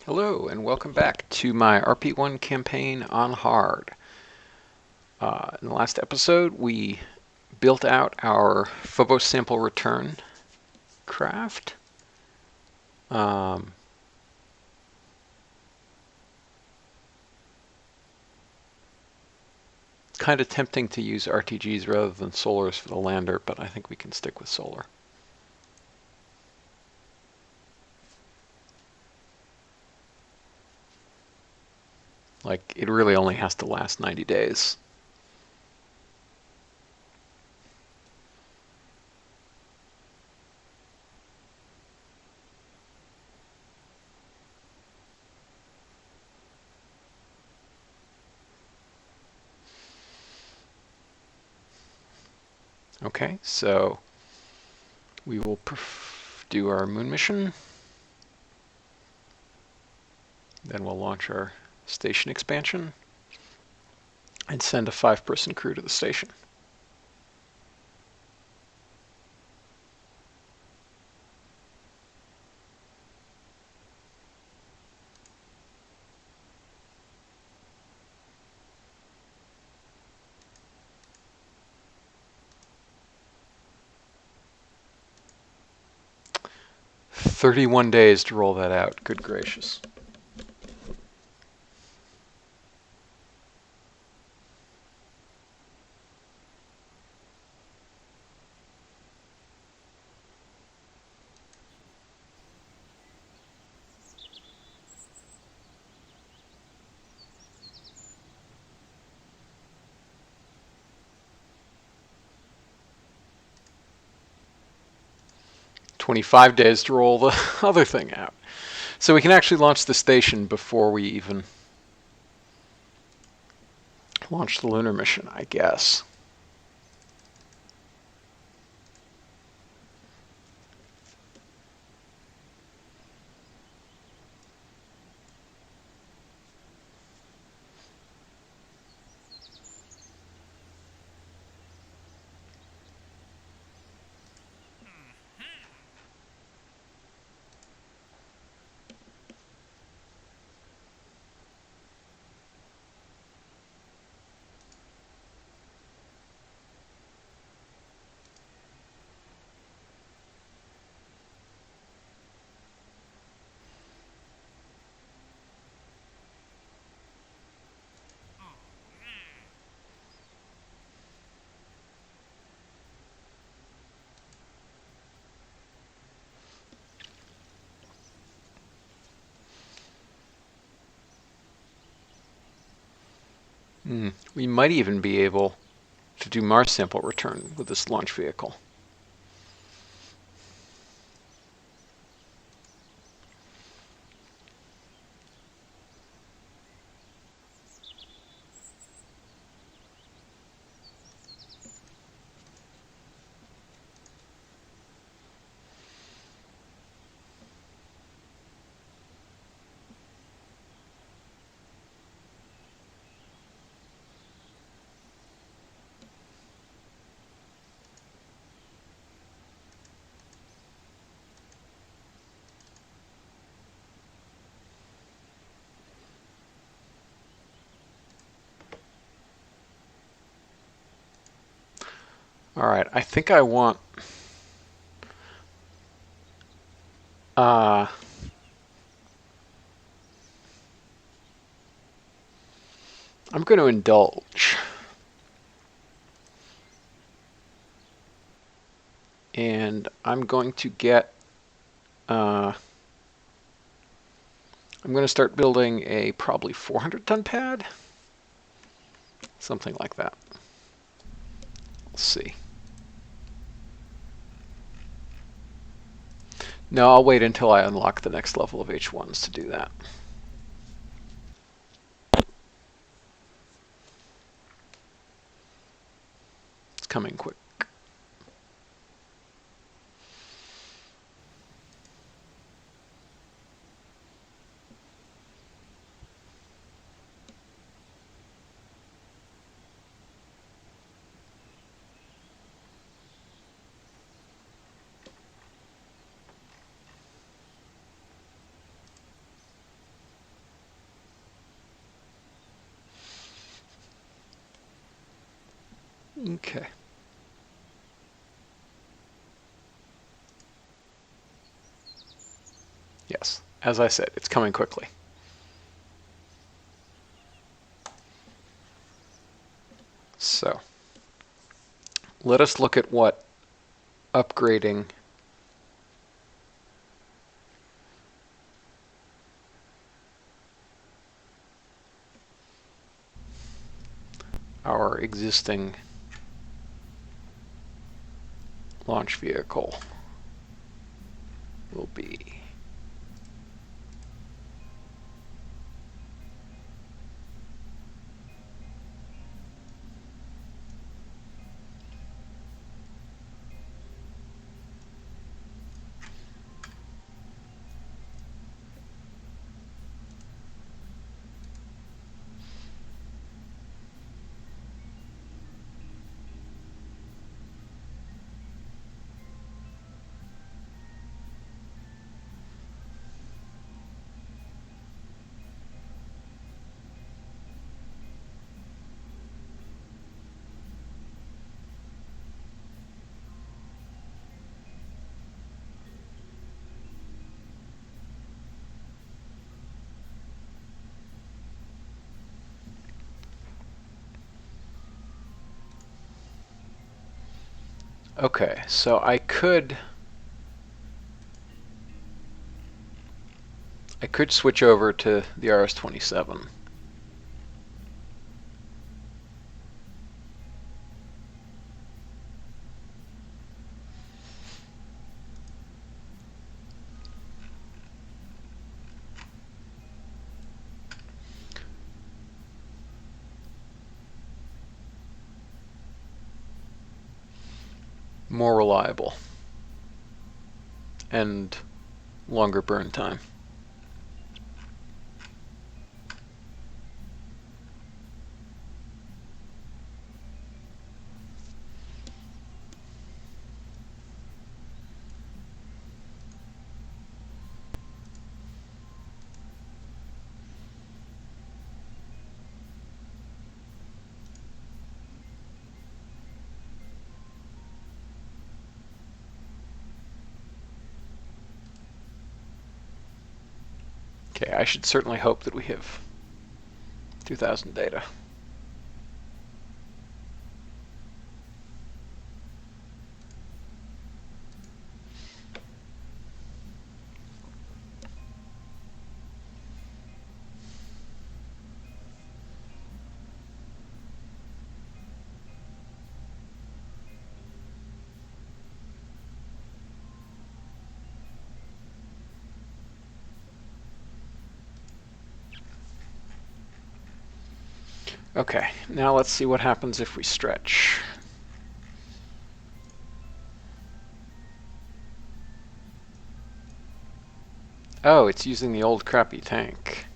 Hello and welcome back to my RP-1 campaign on hard. In the last episode we built out our Phobos sample return craft. Kind of tempting to use RTGs rather than solars for the lander, but I think we can stick with solar. Like, it really only has to last 90 days. Okay, so we will do our moon mission. Then we'll launch our station expansion and send a 5-person crew to the station. "31 days to roll that out. Good gracious." "25 days to roll the other thing out." So we can actually launch the station before we even launch the lunar mission, I guess. We might even be able to do Mars sample return with this launch vehicle. All right, I think I want I'm going to indulge. And I'm going to get I'm going to start building a probably 400-ton pad. Something like that. We'll see. No, I'll wait until I unlock the next level of H1s to do that. It's coming quick. Okay. Yes, as I said, it's coming quickly. So, let us look at what upgrading our existing launch vehicle will be. Okay, so I could switch over to the RS-27. More reliable and longer burn time. Okay, I should certainly hope that we have 2000 data. Okay, now let's see what happens if we stretch. Oh, it's using the old crappy tank.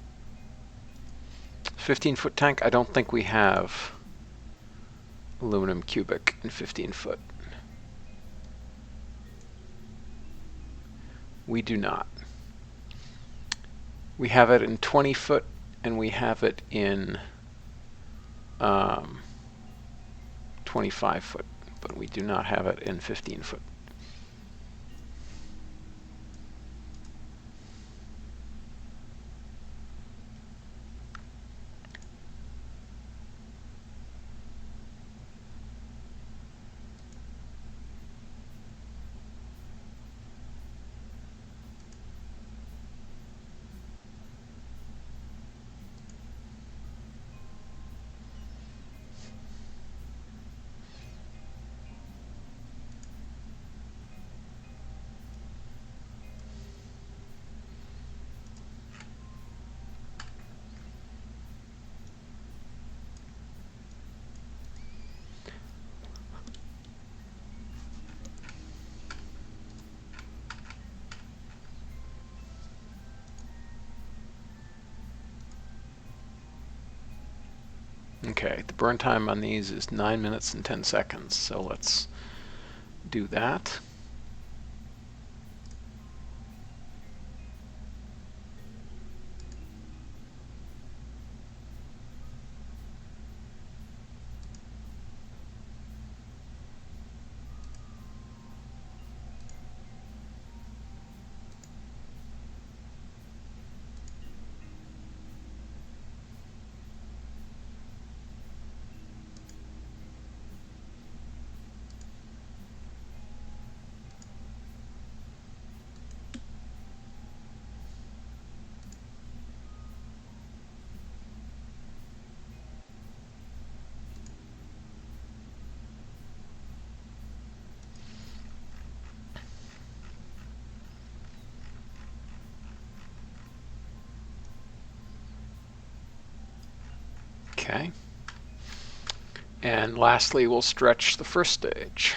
15-foot tank, I don't think we have aluminum cubic in 15-foot. We do not. We have it in 20-foot, and we have it in 25-foot, but we do not have it in 15-foot. Okay, the burn time on these is 9 minutes and 10 seconds, so let's do that. Okay. And lastly, we'll stretch the first stage.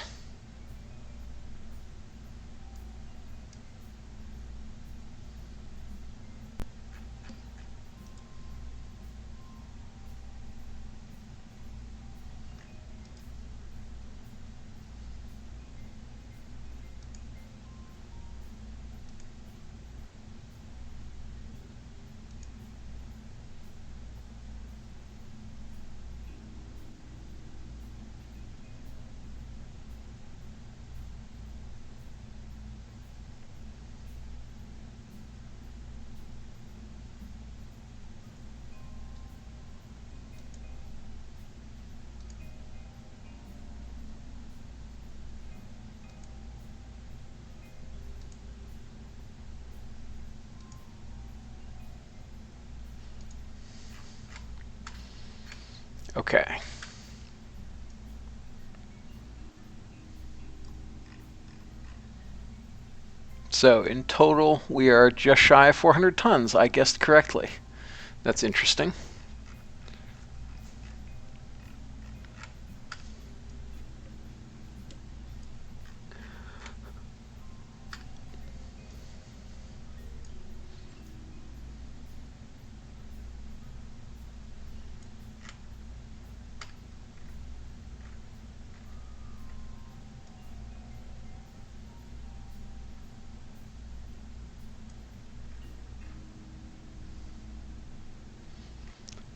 Okay. So in total, we are just shy of 400 tons. I guessed correctly. That's interesting.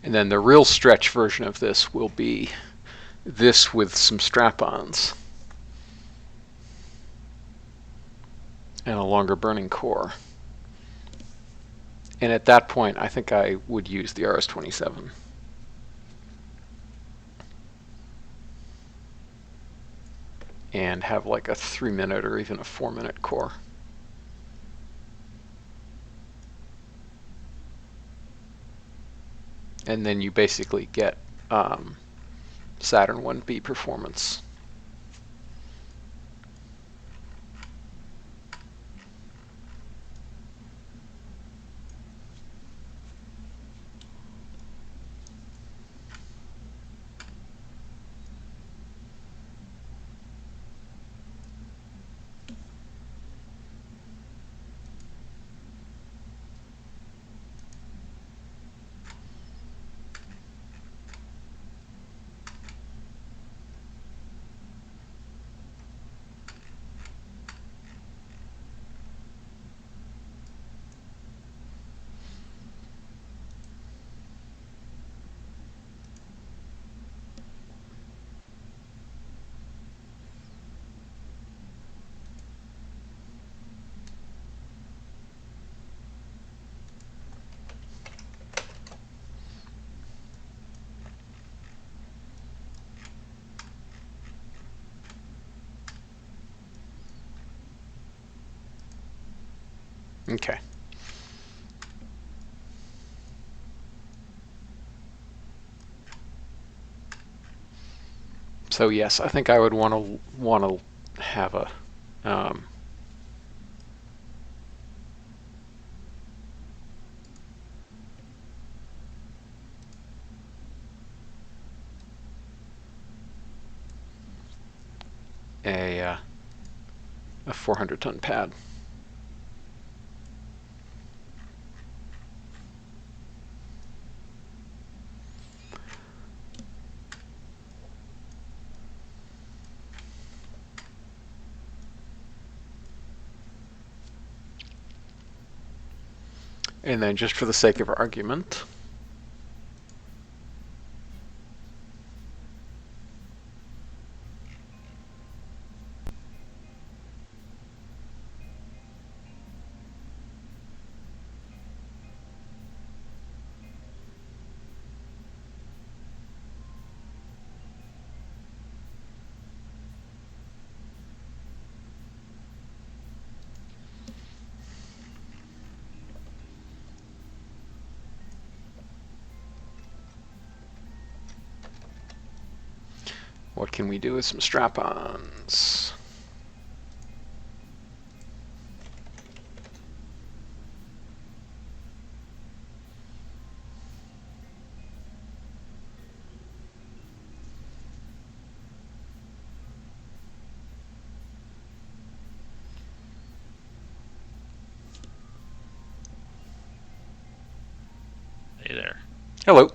And then the real stretch version of this will be this with some strap-ons and a longer burning core. And at that point, I think I would use the RS-27. And have like a 3-minute or even a 4-minute core. And then you basically get Saturn 1B performance. Okay. So yes, I think I would want to have a a 400-ton pad. And then just for the sake of argument, what can we do with some strap-ons? Hey there. Hello.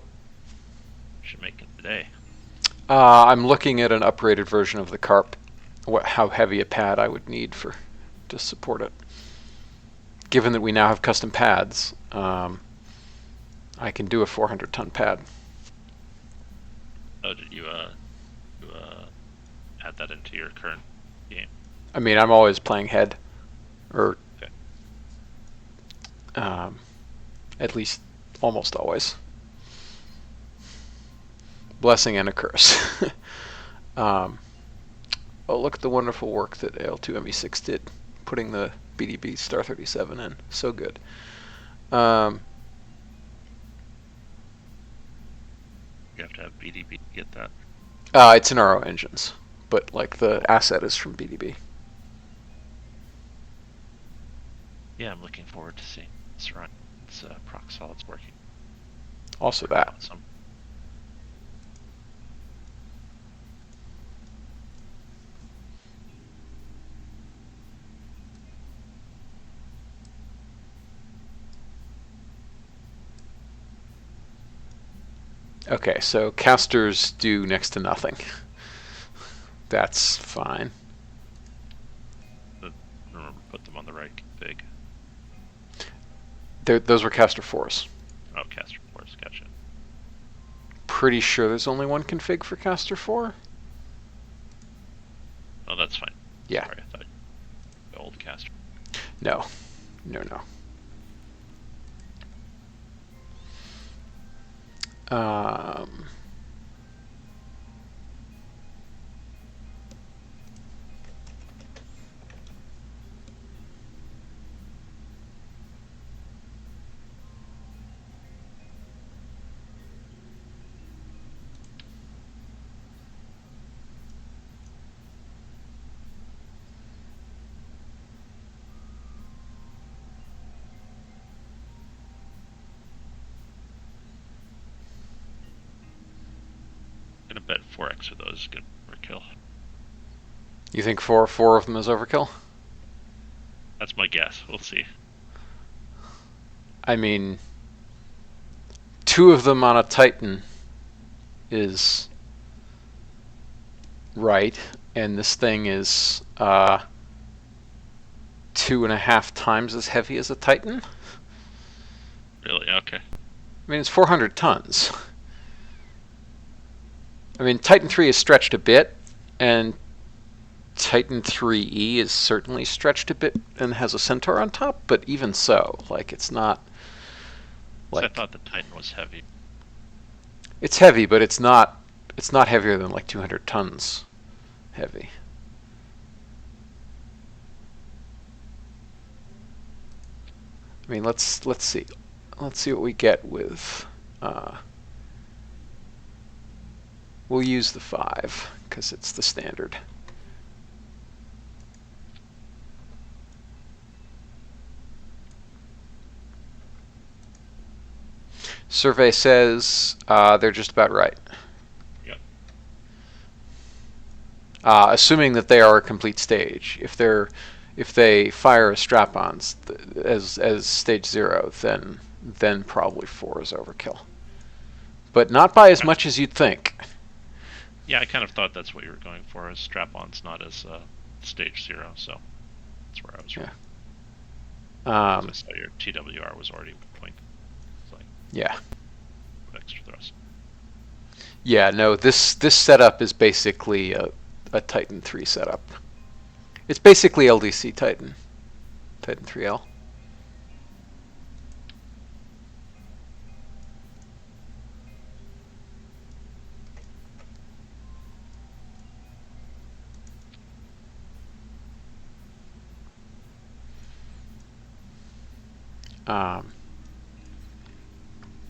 Should make it today. I'm looking at an upgraded version of the carp. How heavy a pad I would need to support it. Given that we now have custom pads, I can do a 400-ton pad. Oh, did you add that into your current game? I mean, I'm always playing head, or Okay. at least almost always. Blessing and a curse. Oh, look at the wonderful work that AL2ME6 did, putting the BDB Star 37 in. So good. You have to have BDB to get that. It's in RO engines, but like the asset is from BDB. Yeah, I'm looking forward to seeing this run. It's proc solids working. Also that. Some. Okay, so casters do next to nothing. That's fine. Remember, put them on the right config. Those were caster 4s. Oh, caster 4s, gotcha. Pretty sure there's only one config for caster 4. Oh, that's fine. Yeah. Sorry, I thought the old caster. No. Um, I'm gonna bet 4x of those is gonna overkill. you think four of them is overkill? That's my guess. We'll see. I mean, 2 of them on a Titan is right, and this thing is 2.5 times as heavy as a Titan. Really? Okay. I mean, it's 400 tons. I mean, Titan 3 is stretched a bit, and Titan 3E is certainly stretched a bit and has a Centaur on top, but even so, like, it's not... Like, I thought the Titan was heavy. It's heavy, but it's not heavier than like 200 tons heavy. I mean, let's see what we get with. We'll use the 5 because it's the standard. Survey says they're just about right. Yep. Assuming that they are a complete stage. If they fire strap-ons as stage 0, then probably 4 is overkill. But not by as much as you'd think. Yeah, I kind of thought that's what you were going for, as strap-ons, not as stage 0. So that's where I was. Yeah. I saw your TWR was already point. Like, yeah. Extra thrust. Yeah. No. This setup is basically a Titan 3 setup. It's basically LDC Titan 3L.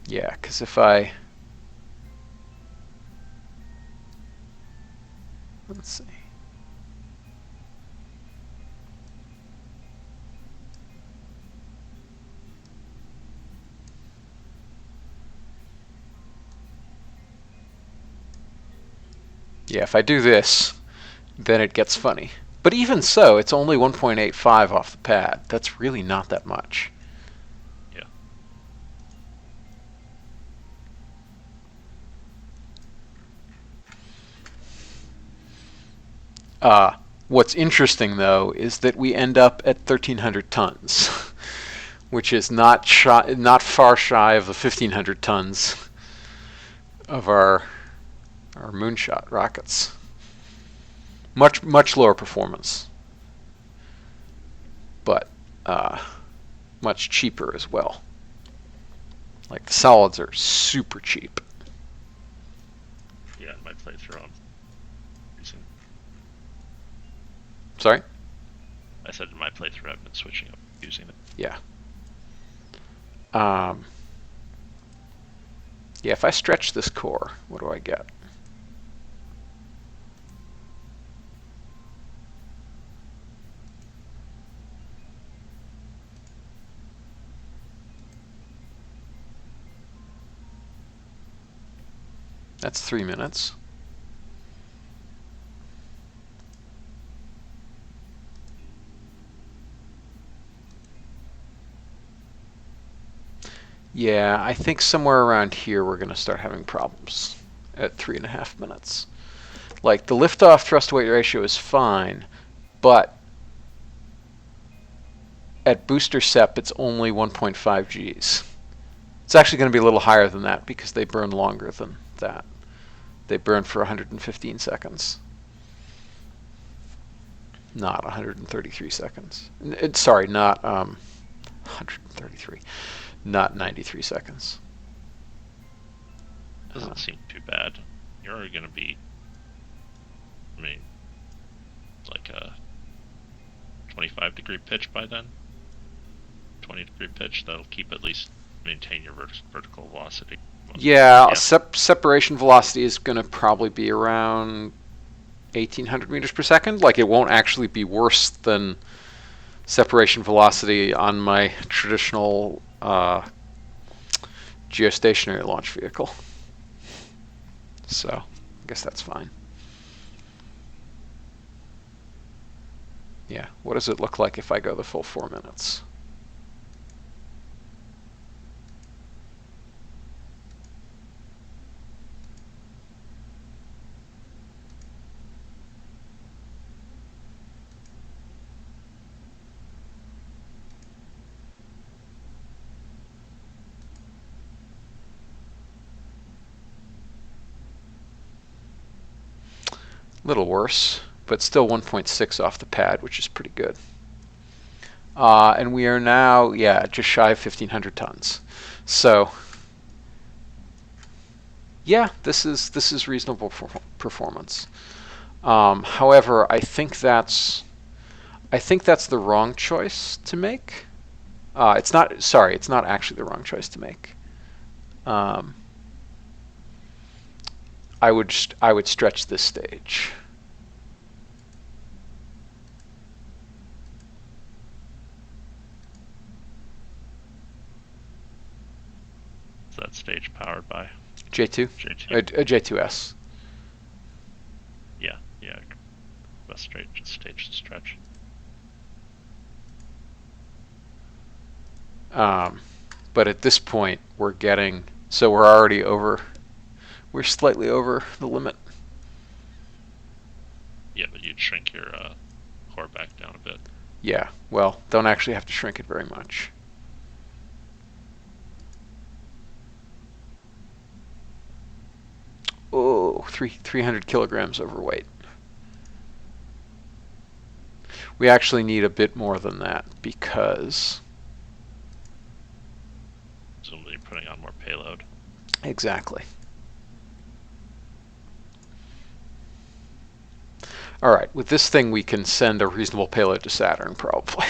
Yeah, because if let's see. Yeah, if I do this, then it gets funny. But even so, it's only 1.85 off the pad. That's really not that much. Yeah. What's interesting, though, is that we end up at 1,300 tons, which is not far shy of the 1,500 tons of our moonshot rockets. Much lower performance, but much cheaper as well. Like the solids are super cheap. Yeah, in my playthrough, I'm using. Sorry? I said in my playthrough, I've been switching up using it. Yeah. Yeah, if I stretch this core, what do I get? That's 3 minutes. Yeah, I think somewhere around here we're going to start having problems at 3.5 minutes. Like the liftoff thrust weight ratio is fine, but at booster SEP it's only 1.5 Gs. It's actually going to be a little higher than that because they burn longer than that. They burn for 115 seconds, not 133 seconds. Sorry, not 133, not 93 seconds. Doesn't seem too bad. You're going to be, I mean, like a 25-degree pitch by then. 20-degree pitch, that'll keep at least maintain your vertical velocity. Yeah. Separation velocity is going to probably be around 1,800 meters per second. Like it won't actually be worse than separation velocity on my traditional geostationary launch vehicle. So I guess that's fine. Yeah, what does it look like if I go the full 4 minutes? Little worse, but still 1.6 off the pad, which is pretty good. And we are now, yeah, just shy of 1,500 tons. So, yeah, this is reasonable performance. However, I think that's the wrong choice to make. It's not. Sorry, it's not actually the wrong choice to make. I would stretch this stage. Is that stage powered by J2? J2. J2S. Yeah. Best stage to stretch. But at this point, we're already over. We're slightly over the limit. Yeah, but you'd shrink your core back down a bit. Yeah, well, don't actually have to shrink it very much. Oh, 300 kilograms overweight. We actually need a bit more than that because... So you're putting on more payload. Exactly. All right, with this thing we can send a reasonable payload to Saturn, probably.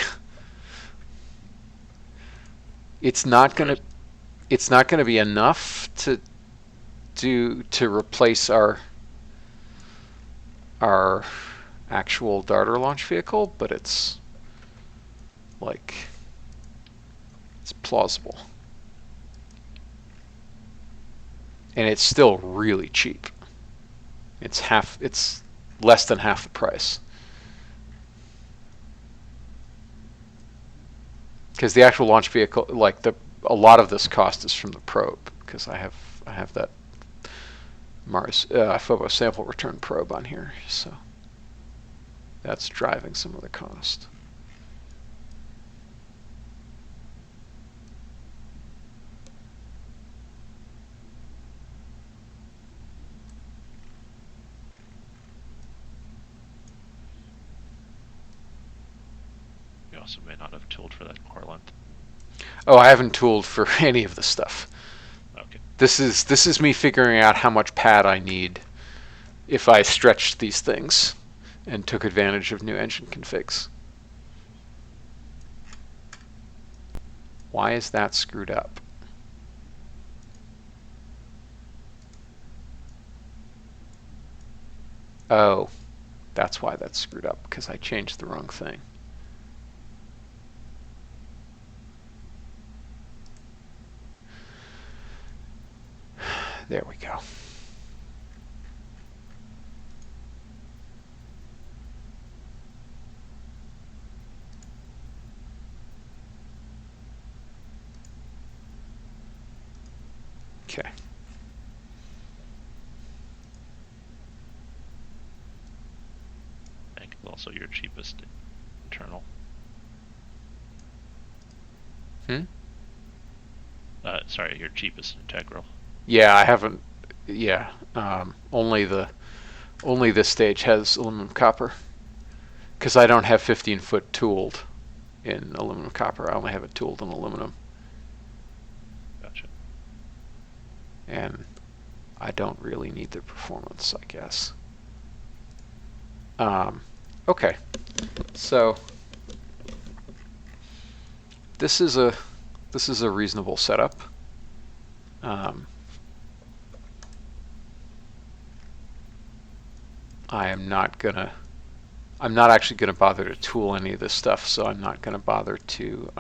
It's not going to be enough to replace our actual darter launch vehicle, but it's plausible. And it's still really cheap. It's less than half the price. Because the actual launch vehicle, a lot of this cost is from the probe, because I have that Mars Phobos sample return probe on here. So That's driving some of the cost. You also may not have tooled for that core length. Oh, I haven't tooled for any of the stuff. Okay. This is me figuring out how much pad I need if I stretched these things and took advantage of new engine configs. Why is that screwed up? Oh, that's why that's screwed up, because I changed the wrong thing. There we go. Okay. I think it's also your cheapest internal. Sorry, your cheapest integral. Yeah, I haven't. Yeah, only this stage has aluminum copper, because I don't have 15-foot tooled in aluminum copper. I only have it tooled in aluminum, Gotcha. and I don't really need the performance, I guess. Okay, so this is a reasonable setup. I'm not actually gonna bother to tool any of this stuff, so I'm not gonna bother to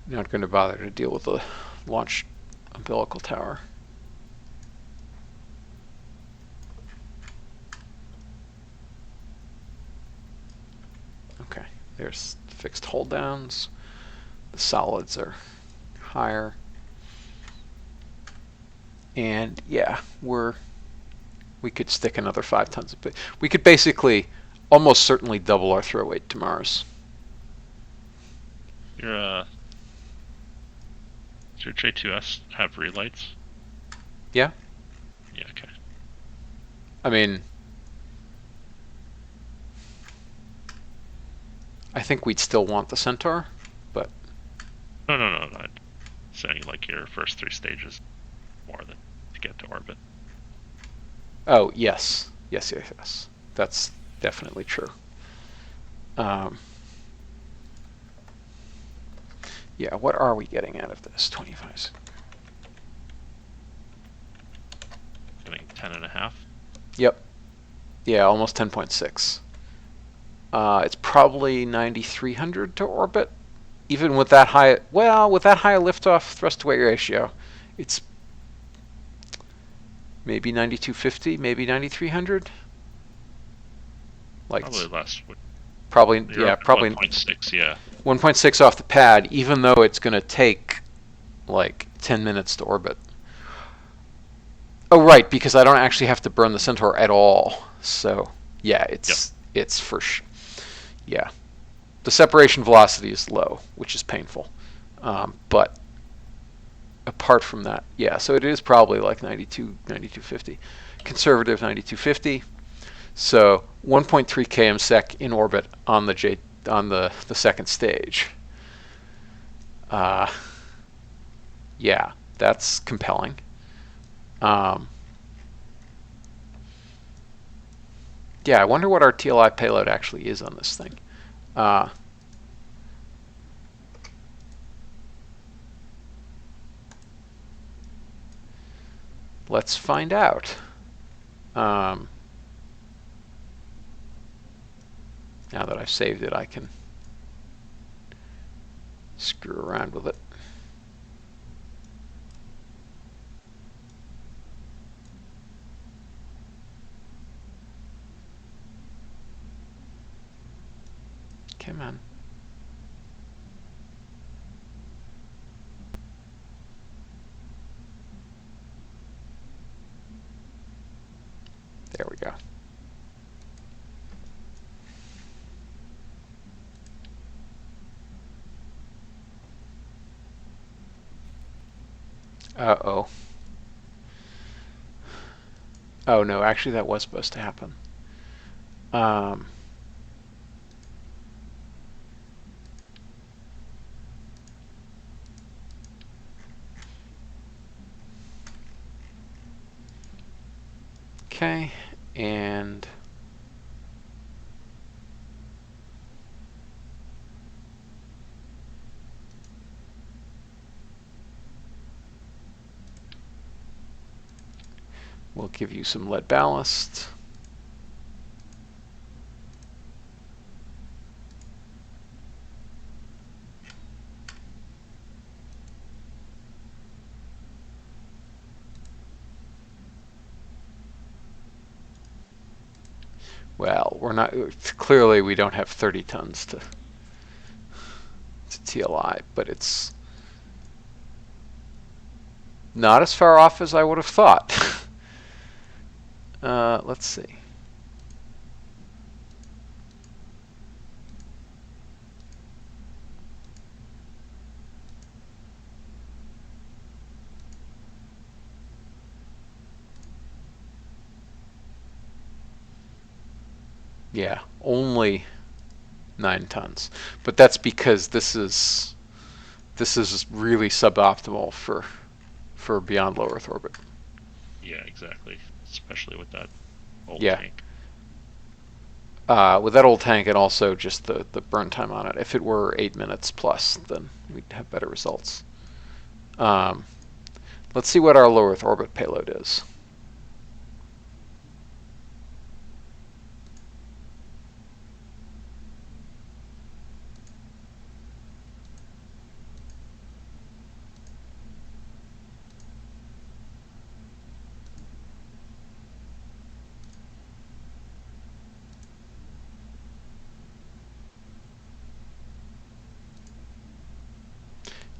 not going to bother to deal with the launch umbilical tower. Okay, there's fixed hold downs. The solids are higher. And yeah, we could stick another 5 tons of it. We could basically almost certainly double our throw weight to Mars. Your does your J2S have relights? Yeah? Yeah, okay. I mean, I think we'd still want the Centaur, but No, I'm saying like your first 3 stages more than to get to orbit. oh, yes. Yes. That's definitely true. Yeah, what are we getting out of this? 25. Getting 10.5. Yep. Yeah, almost 10.6. It's probably 9,300 to orbit. Even with that high, with that high liftoff thrust to weight ratio, it's maybe 9,250, maybe 9,300. Like Probably less. probably, You're yeah, up at probably 1.6, yeah. 1.6 off the pad, even though it's going to take like 10 minutes to orbit. Oh, right, because I don't actually have to burn the Centaur at all. So, yeah, it's for yeah. The separation velocity is low, which is painful. But apart from that, yeah, so it is probably like 9250. Conservative 9250. So 1.3 km sec in orbit on the second stage. Yeah, that's compelling. Yeah, I wonder what our TLI payload actually is on this thing. Let's find out. Now that I've saved it, I can screw around with it. Come on. There we go. Uh-oh. Oh, no, actually that was supposed to happen. Um, okay, and we'll give you some lead ballast. Well, we're not, clearly we don't have 30 tons to TLI, but it's not as far off as I would have thought. Let's see. Yeah, only 9 tons. But that's because this is really suboptimal for beyond low Earth orbit. Yeah, exactly. Especially with that old Yeah. tank. With that old tank and also just the burn time on it. If it were 8 minutes plus, then we'd have better results. Um, let's see what our low Earth orbit payload is.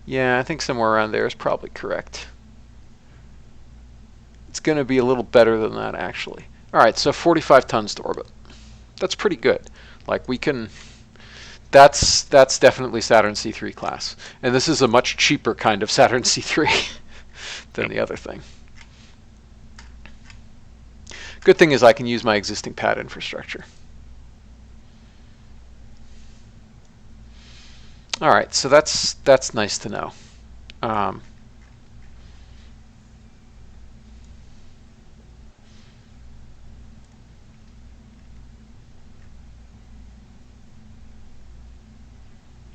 Yeah, I think somewhere around there is probably correct. It's going to be a little better than that, actually. All right, so 45 tons to orbit. That's pretty good. Like we can. That's definitely Saturn C3 class, and this is a much cheaper kind of Saturn C3 than the other thing. Good thing is I can use my existing pad infrastructure. All right, so that's nice to know. Um,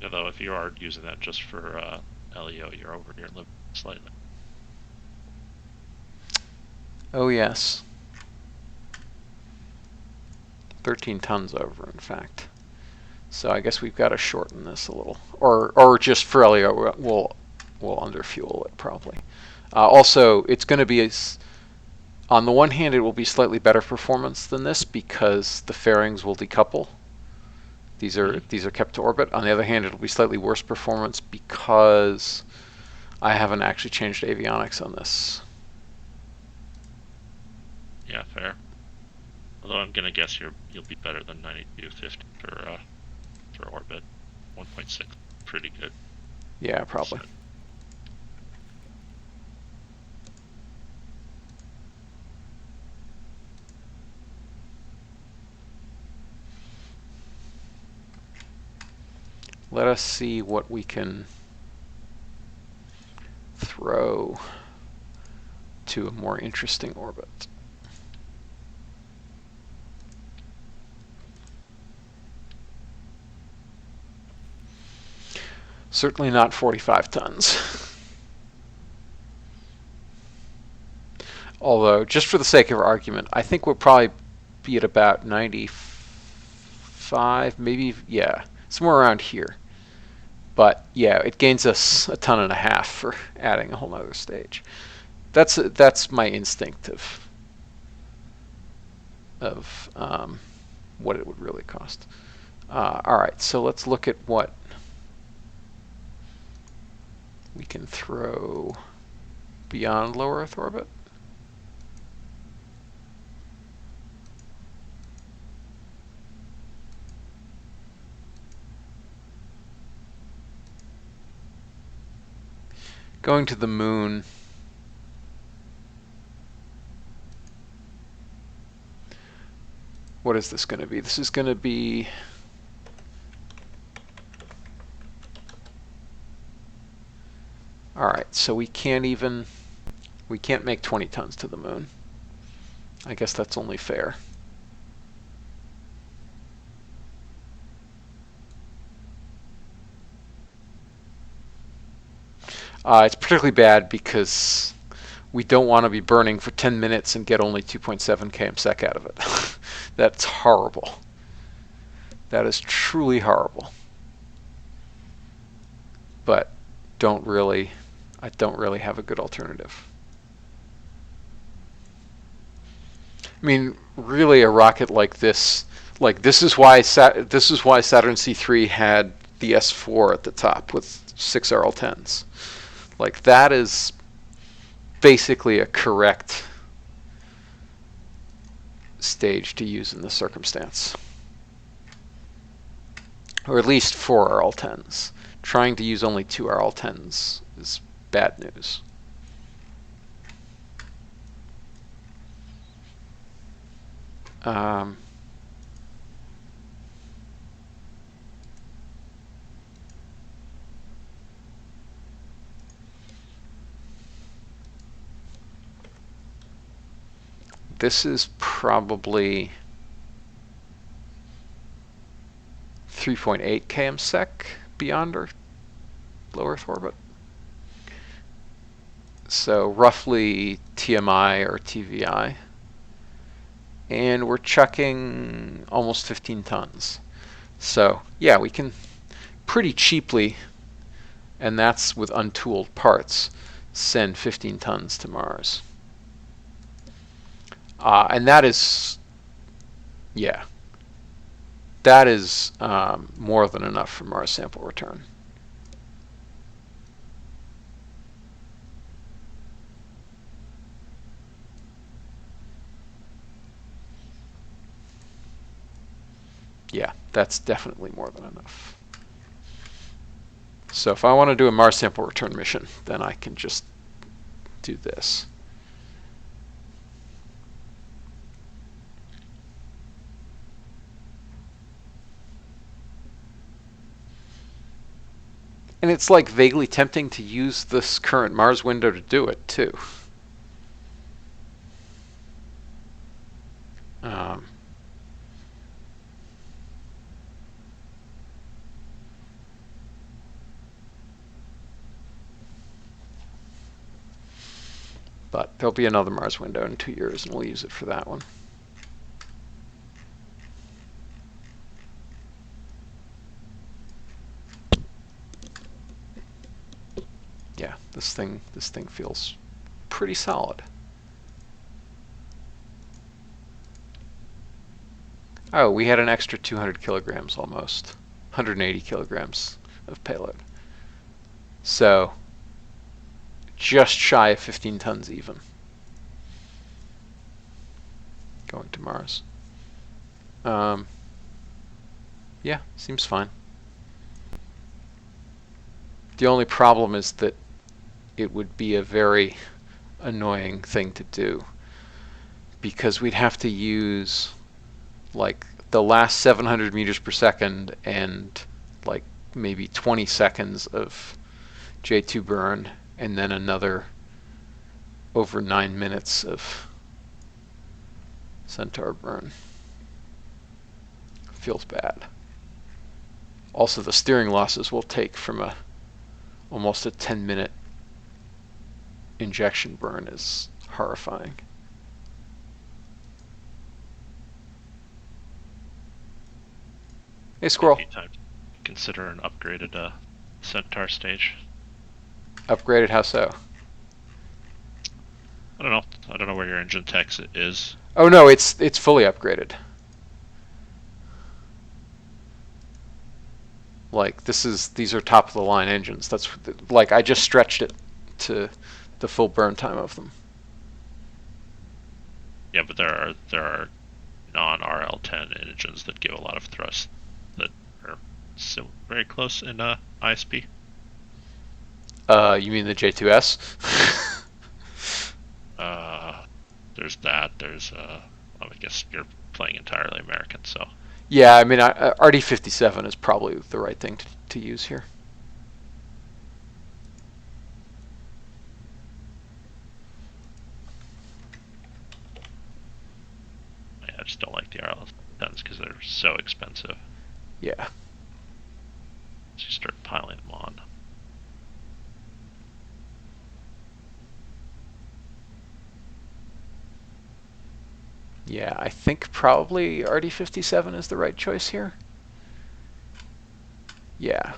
Although if you are using that just for LEO, you're over your limit slightly. oh yes, 13 tons over, in fact. So I guess we've got to shorten this a little, or just for LEO, we'll underfuel it probably. Also, it's going to be on the one hand, it will be slightly better performance than this because the fairings will decouple. These are kept to orbit. On the other hand, it'll be slightly worse performance because I haven't actually changed avionics on this. Yeah, fair. Although I'm gonna guess you'll be better than 9250 for orbit. 1.6, pretty good. Yeah, probably. So, Let us see what we can throw to a more interesting orbit. Certainly not 45 tons. Although, just for the sake of argument, I think we'll probably be at about 95, maybe, yeah, somewhere around here. But yeah, it gains us a ton and a half for adding a whole other stage. That's my instinct of what it would really cost. All right, so let's look at what we can throw beyond low Earth orbit. Going to the moon. What is this going to be? This is going to be... Alright, so we can't make 20 tons to the moon. I guess that's only fair. It's particularly bad because we don't want to be burning for 10 minutes and get only 2.7 km/sec out of it. That's horrible. That is truly horrible. But I don't really have a good alternative. I mean, really, a rocket like this is why Saturn C3 had the S4 at the top with 6 RL10s. Like, that is basically a correct stage to use in this circumstance. Or at least 4 RL10s. Trying to use only 2 RL10s is bad news. This is probably 3.8 km/sec beyond Earth, low Earth orbit. So roughly TMI or TVI. And we're chucking almost 15 tons. So yeah, we can pretty cheaply, and that's with untooled parts, send 15 tons to Mars. And that is, yeah, that is more than enough for Mars sample return. Yeah, that's definitely more than enough. So if I want to do a Mars sample return mission, then I can just do this. And it's like vaguely tempting to use this current Mars window to do it too. But there'll be another Mars window in 2 years, and we'll use it for that one. Yeah, this thing feels pretty solid. Oh, we had an extra 200 kilograms almost, 180 kilograms of payload. So just shy of 15 tons even going to Mars. Yeah, seems fine. The only problem is that it would be a very annoying thing to do because we'd have to use like the last 700 meters per second and like maybe 20 seconds of J2 burn and then another over 9 minutes of Centaur burn. Feels bad. Also, the steering losses we'll take from almost a 10-minute injection burn is horrifying. Hey, Squirrel. Maybe time to consider an upgraded Centaur stage. Upgraded? How so? I don't know. I don't know where your engine tech is. Oh no, it's fully upgraded. Like these are top of the line engines. That's like I just stretched it to the full burn time of them. Yeah, but there are non-RL10 engines that give a lot of thrust that are very close in ISP. You mean the J2S? There's that. There's I guess you're playing entirely American, so Yeah, I mean, RD-57 is probably the right thing to use here. I just don't like the RL10s because they're so expensive. Yeah. So you start piling them on. Yeah, I think probably RD-57 is the right choice here. Yeah.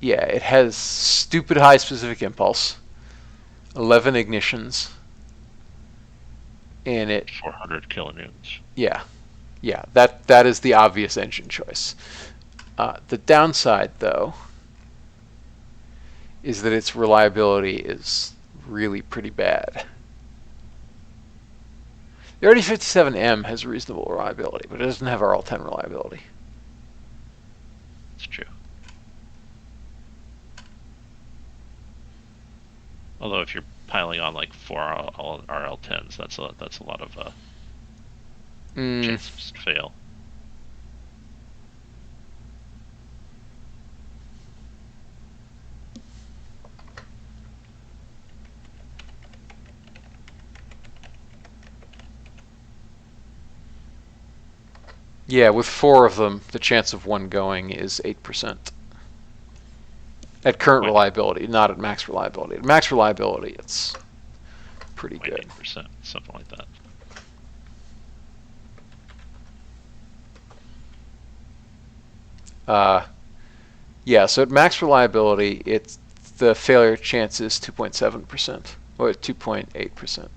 Yeah, it has stupid high specific impulse, 11 ignitions, and it, 400 kilonewtons. yeah, yeah, that is the obvious engine choice. The downside, though, is that its reliability is really pretty bad. The RD-57M has reasonable reliability, but it doesn't have RL-10 reliability. It's true. Although if you're piling on like 4 RL10s, that's a lot of chances to fail. Yeah, with 4 of them, the chance of one going is 8%. At current reliability, not at max reliability. At max reliability, it's pretty good. 8%, something like that. Yeah, so at max reliability, the failure chance is 2.7%, or 2.8%,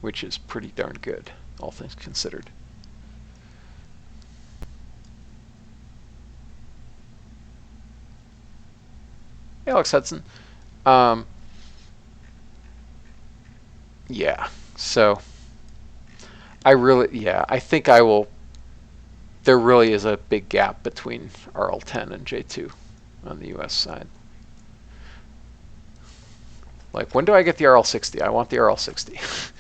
which is pretty darn good, all things considered. Hey, Alex Hudson. Yeah, so I think I will. There really is a big gap between RL10 and J2 on the US side. Like, when do I get the RL60? I want the RL60.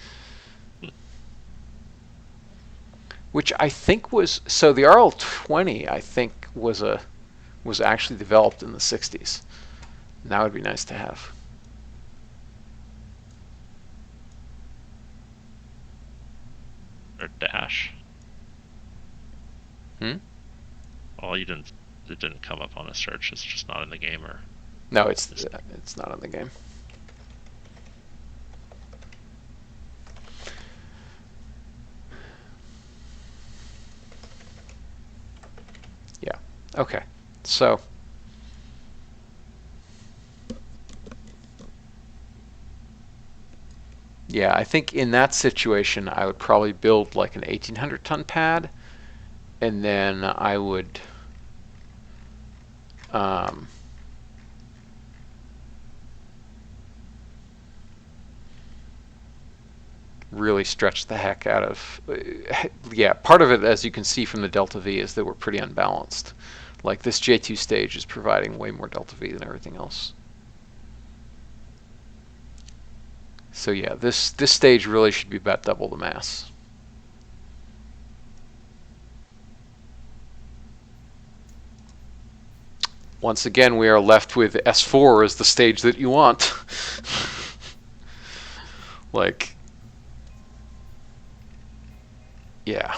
Which I think was, so the RL20 I think was actually developed in the 60s. And that would be nice to have. Or dash. Hmm? Oh, it didn't come up on a search. It's just not in the game, or No, it's not in the game. Yeah. Okay. So yeah, I think in that situation I would probably build like an 1800-ton pad, and then I would really stretch the heck out of. Yeah, part of it, as you can see from the delta V, is that we're pretty unbalanced. Like, this J2 stage is providing way more delta V than everything else. So yeah, this stage really should be about double the mass. Once again, we are left with S4 as the stage that you want. Like, yeah.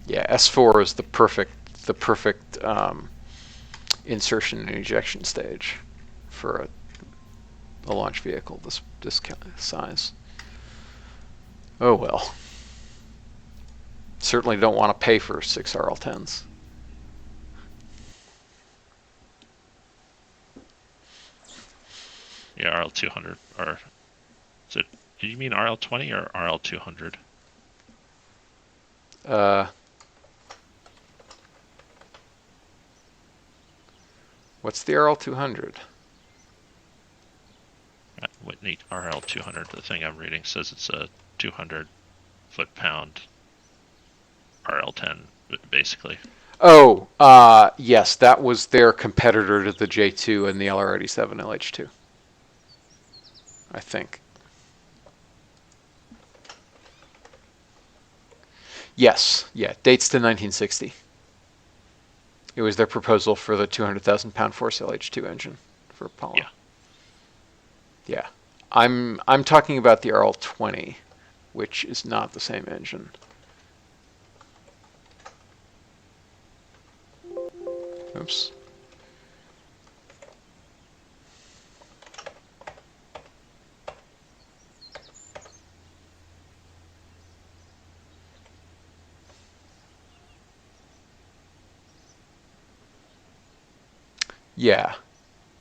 Yeah, S4 is the perfect insertion and ejection stage for a launch vehicle this size. Oh well. Certainly don't want to pay for 6 RL10s. yeah, RL200 or is it? Did you mean RL20 or RL200? What's the RL200? Whitney RL200. The thing I'm reading says it's a 200 foot-pound RL10, basically. Oh, yes, that was their competitor to the J2 and the LR87 LH2, I think. Yes, yeah, dates to 1960. It was their proposal for the 200,000 pound force LH2 engine for Apollo. Yeah. Yeah, I'm talking about the RL20, which is not the same engine. Oops. Yeah.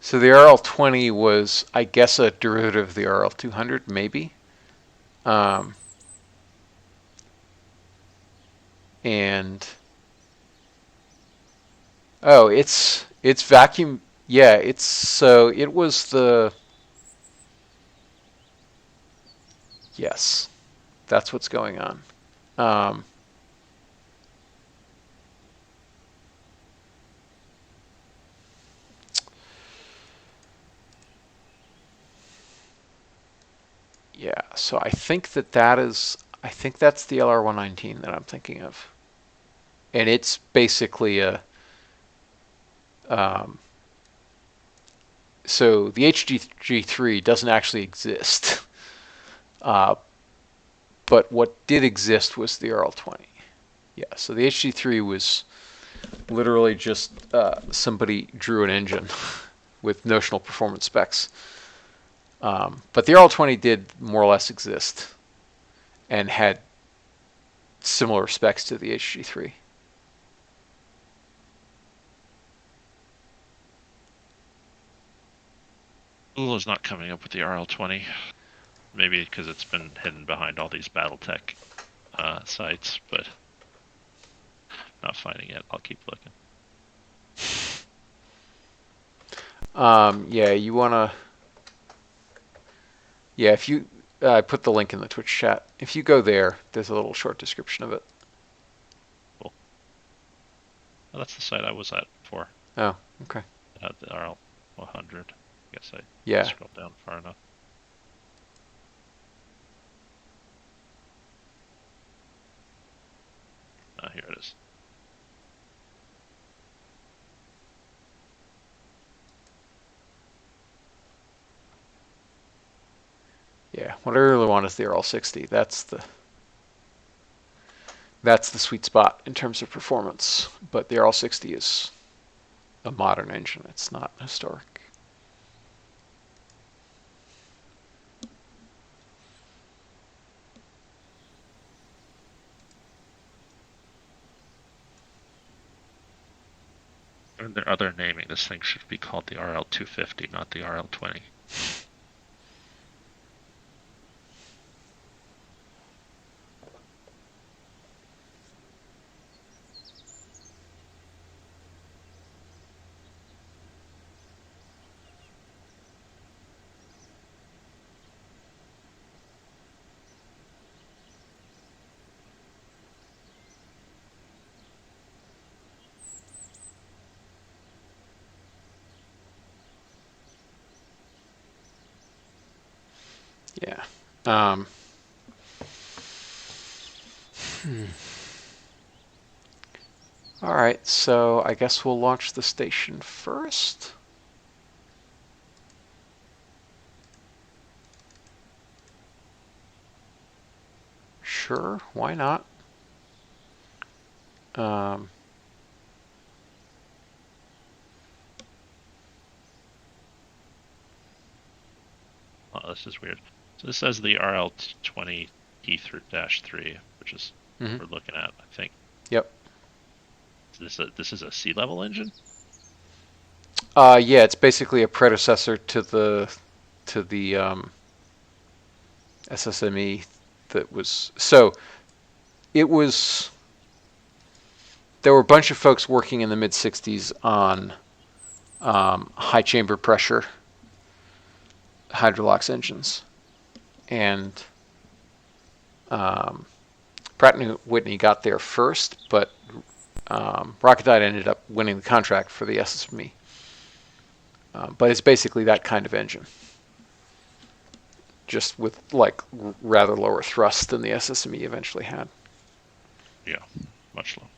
So the RL20 was, I guess, a derivative of the RL200, maybe. Um, and oh, it's vacuum. Yeah, it's so it was the yes, that's what's going on. Um, yeah, so I think that's the LR119 that I'm thinking of, and it's basically a um, so the HG3 doesn't actually exist, uh, but what did exist was the RL20. Yeah, so the HG3 was literally just somebody drew an engine with notional performance specs. But the RL20 did more or less exist and had similar specs to the HG3. Google is not coming up with the RL20. Maybe because it's been hidden behind all these BattleTech sites, but not finding it. I'll keep looking. Yeah, you wanna. Yeah, if you. I put the link in the Twitch chat. If you go there, there's a little short description of it. Cool. Oh, that's the site I was at before. Oh, okay. It had the RL100. I guess I Yeah. scrolled down far enough. Here it is. Yeah, what I really want is the RL60. That's the sweet spot in terms of performance. But the RL60 is a modern engine. It's not historic. And their other naming, this thing should be called the RL250, not the RL20. Yeah. Um, All right, so I guess we'll launch the station first. Sure, why not? Um, Oh, this is weird. So this says the RL20 T-3, which is mhm. what we're looking at, I think. Yep. This is a sea level engine? Yeah, it's basically a predecessor to the SSME that was so it was there were a bunch of folks working in the mid 60s on high chamber pressure hydrolox engines, and um, Pratt and Whitney got there first, but Rocketdyne ended up winning the contract for the SSME. But it's basically that kind of engine, just with like rather lower thrust than the SSME eventually had. Yeah, much lower.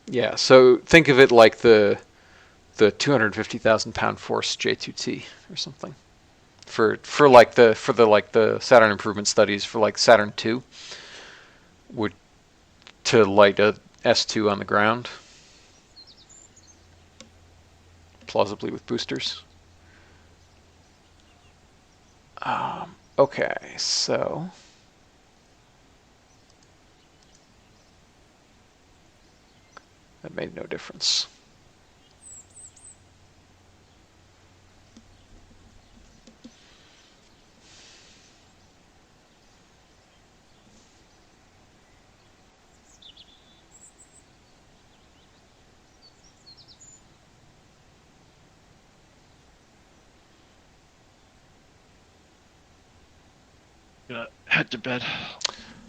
Yeah, so think of it like the 250,000 pound force J2T or something. For the Saturn improvement studies for like Saturn II would to light a S2 on the ground, plausibly with boosters. Okay, so that made no difference. Gonna head to bed.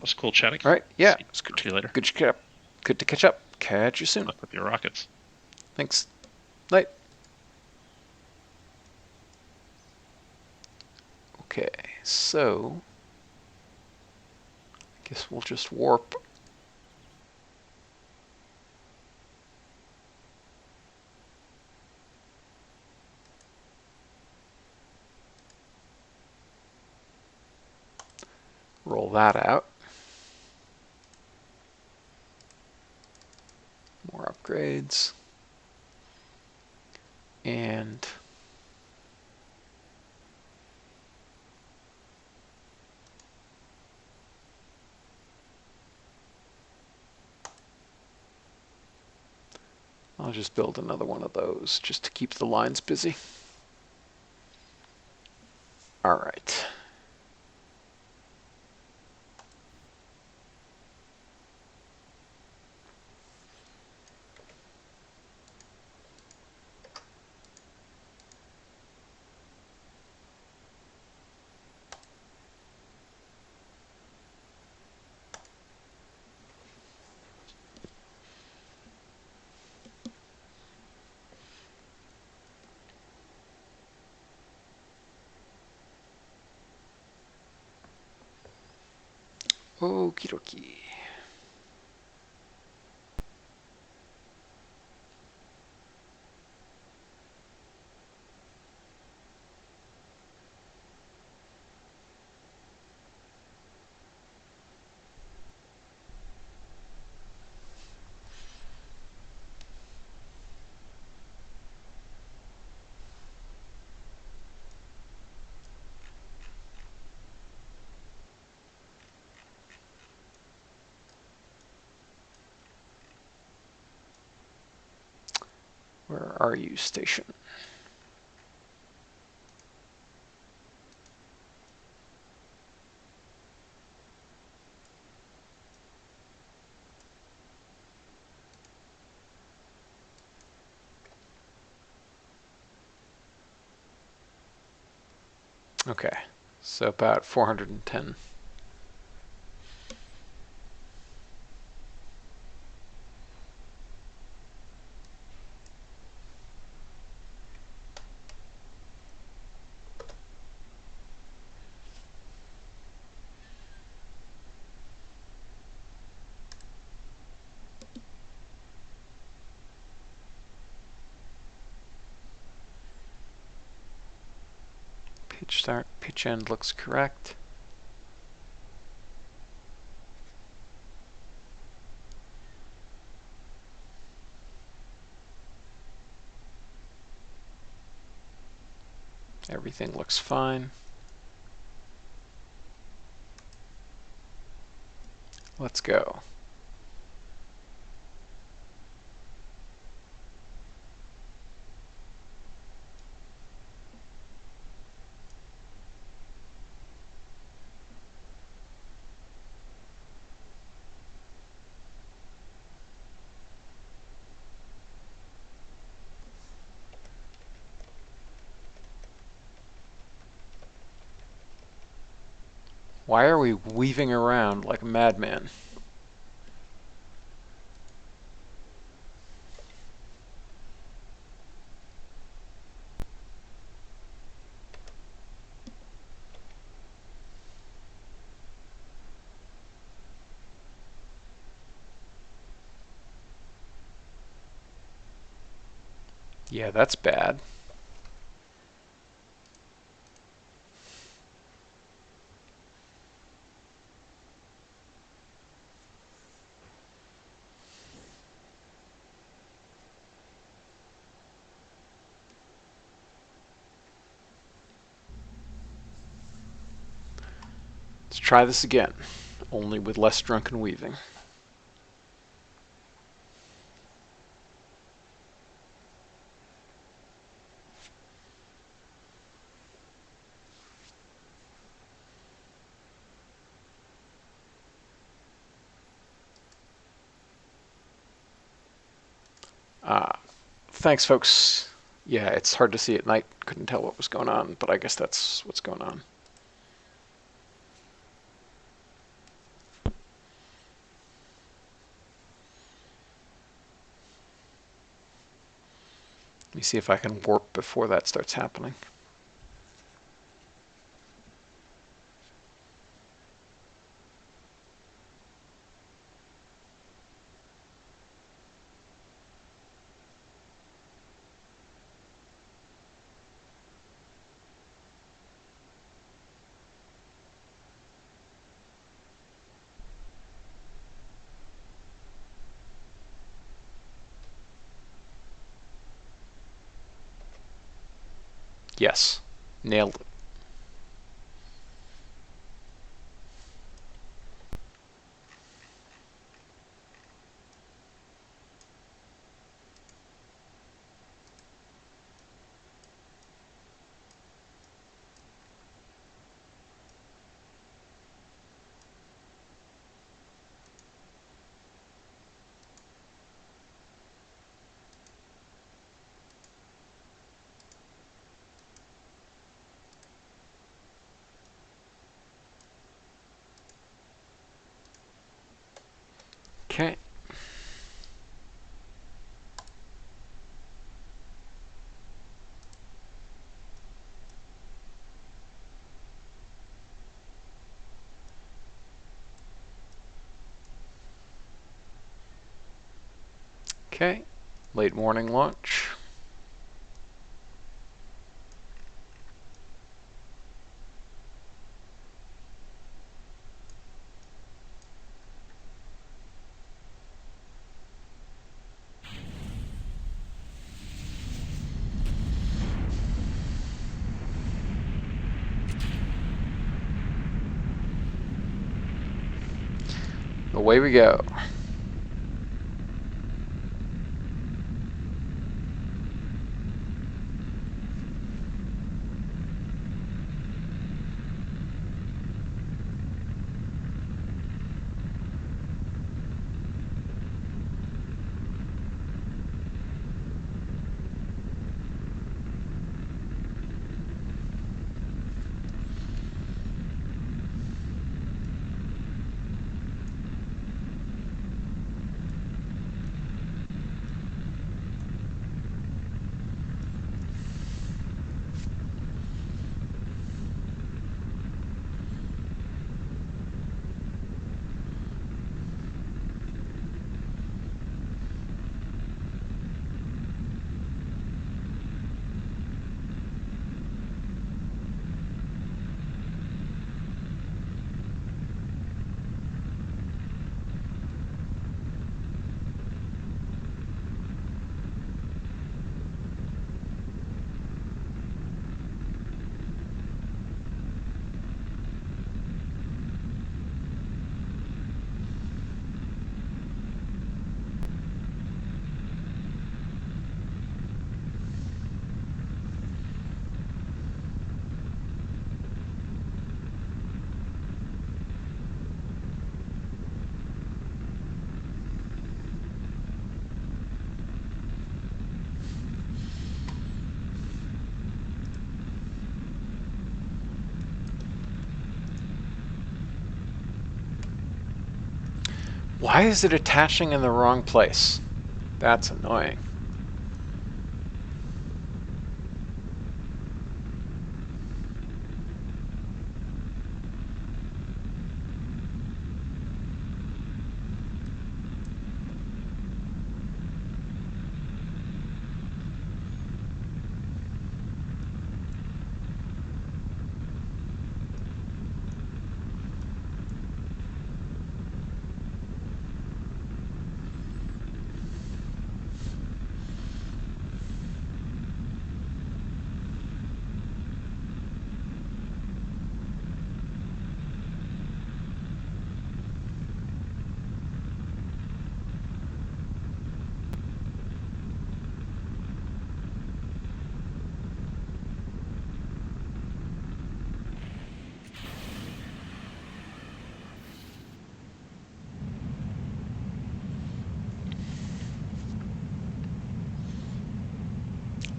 Was cool chatting. All right, yeah, it's Talk to you later. good to catch up. Good to catch up. Catch you soon. Luck with your rockets. Thanks. Night. Okay, so I guess we'll just warp. Roll that out. More upgrades. And I'll just build another one of those just to keep the lines busy. All right. Okie dokie. Where are you, station? Okay, so about 410. Pitch start, pitch end looks correct. Everything looks fine. Let's go. Why are we weaving around like a madman? Yeah, that's bad. Let's try this again, only with less drunken weaving. Thanks, folks. Yeah, it's hard to see at night. Couldn't tell what was going on, but I guess that's what's going on. Let me see if I can warp before that starts happening. Yes, nailed it. Okay. Okay. Late morning launch. Away we go. Why is it attaching in the wrong place? That's annoying.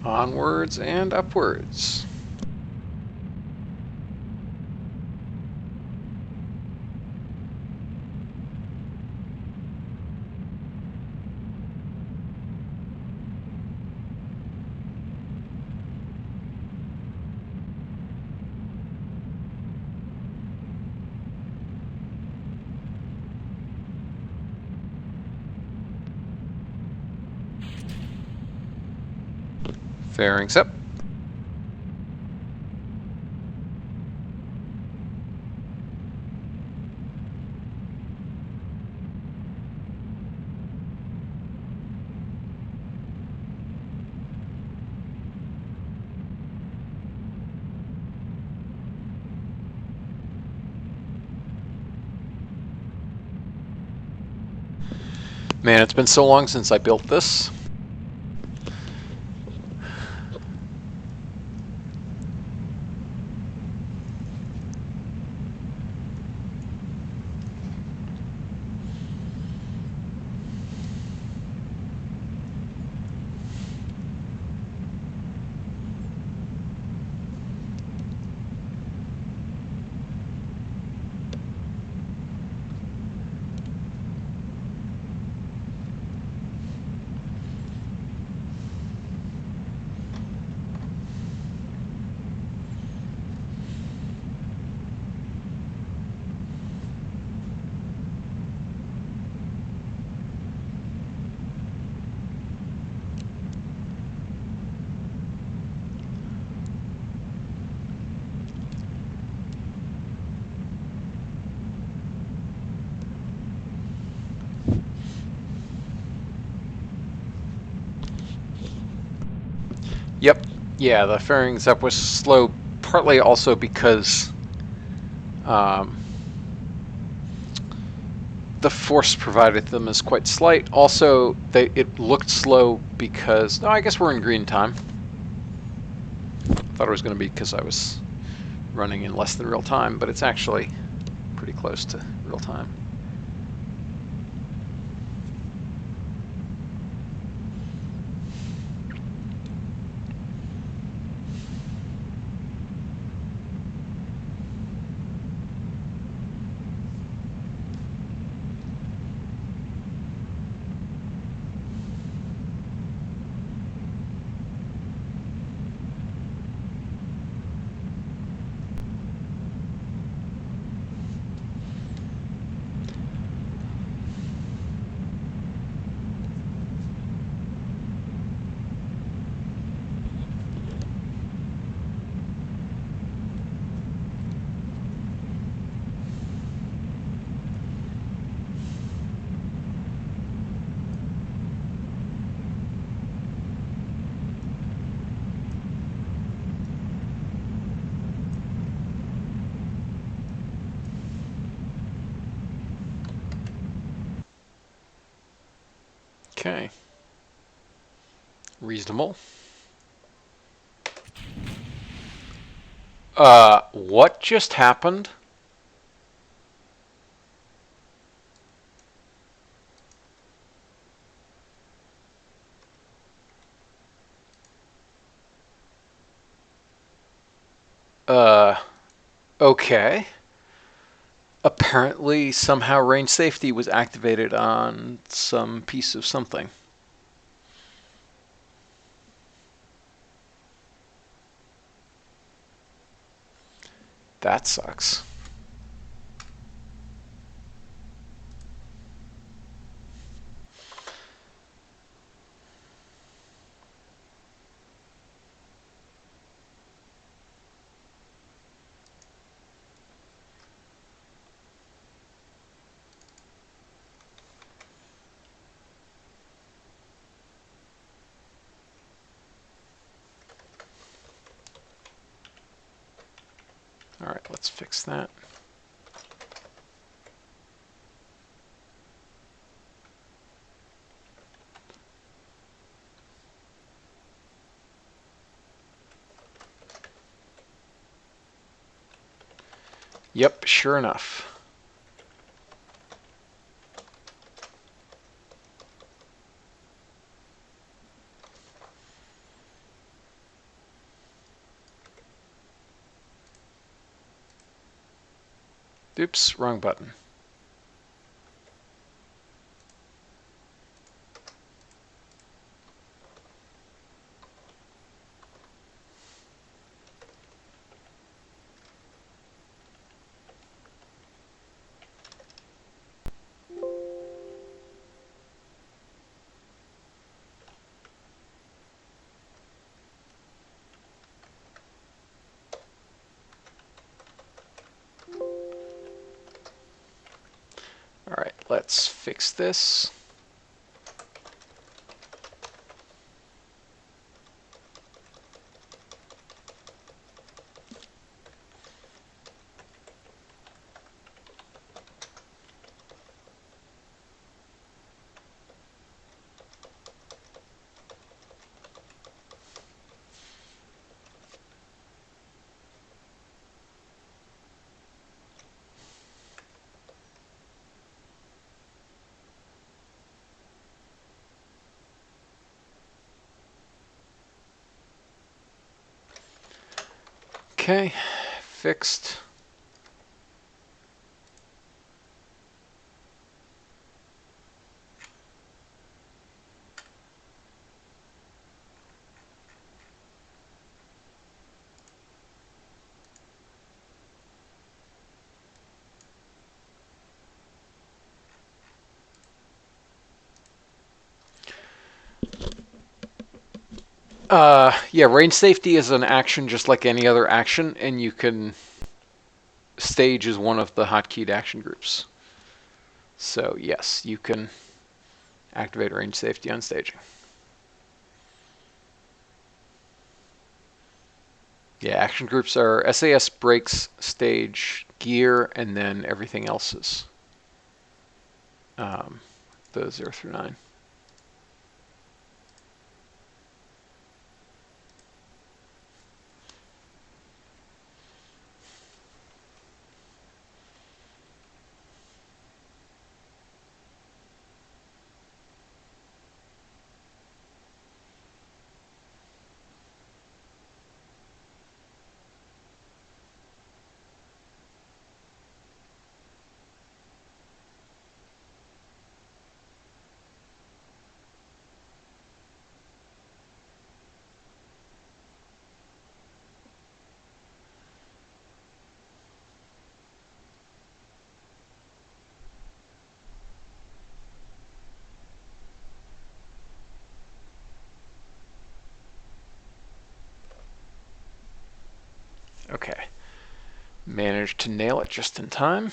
Onwards and upwards. Fairings up. Man, it's been so long since I built this. Yep. Yeah, the fairings up was slow, partly also because um, the force provided them is quite slight. Also, it looked slow because... No, I guess we're in green time. Thought it was going to be because I was running in less than real time, but it's actually pretty close to real time. Okay. Reasonable. What just happened? Uh, okay. Apparently, somehow range safety was activated on some piece of something. That sucks. All right, let's fix that. Yep, sure enough. Oops, wrong button. All right, let's fix this. Okay, fixed. Yeah, range safety is an action just like any other action, and you can stage as one of the hotkeyed action groups. So yes, you can activate range safety on staging. Yeah, action groups are SAS, brakes, stage, gear, and then everything else is the 0 through 9. Okay. Managed to nail it just in time.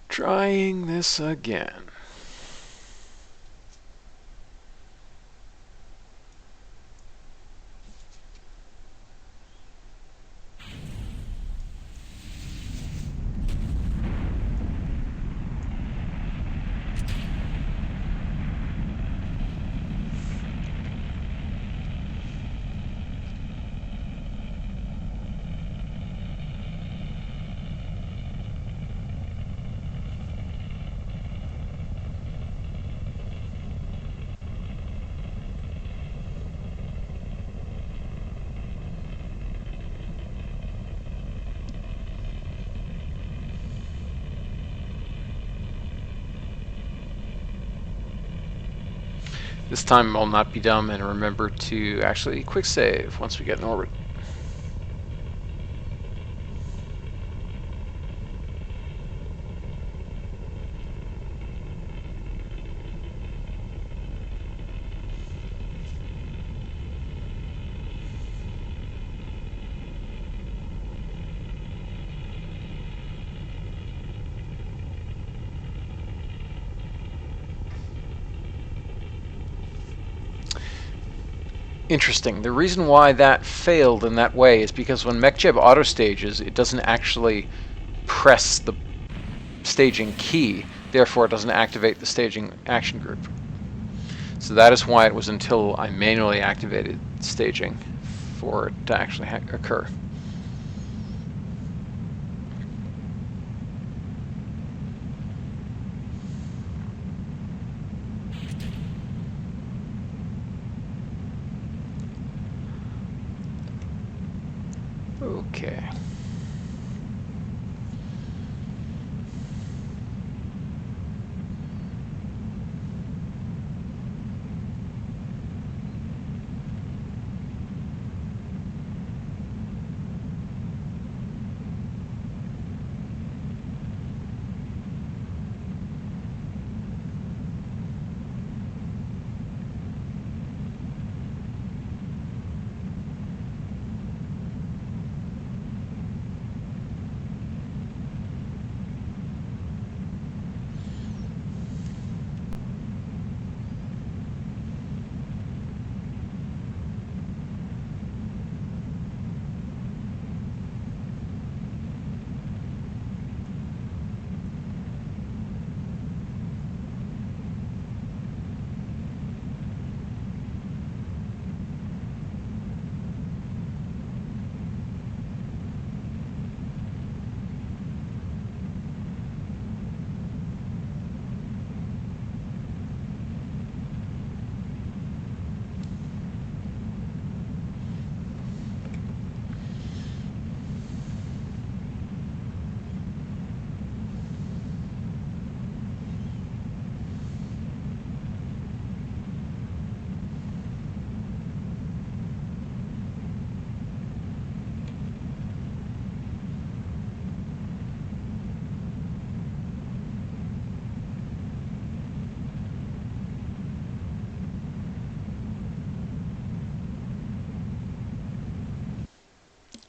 Trying this again. This time I'll not be dumb and remember to actually quick save once we get in orbit. Interesting. The reason why that failed in that way is because when MechJeb auto stages, it doesn't actually press the staging key, therefore it doesn't activate the staging action group. So that is why it was until I manually activated staging for it to actually occur. Okay.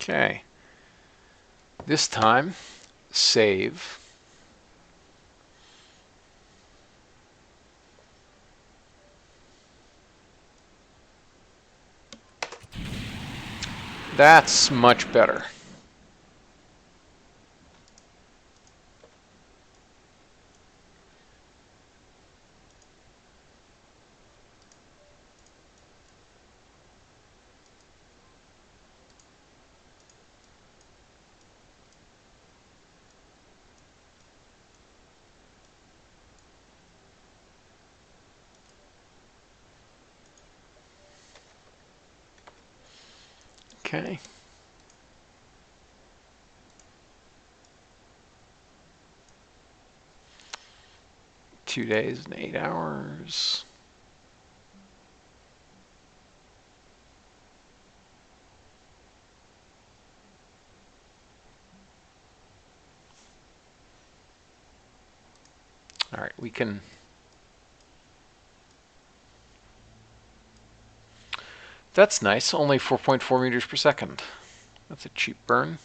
Okay. This time, save. That's much better. Okay. Two days and 8 hours. All right, we can. That's nice. Only 4.4 meters per second. That's a cheap burn.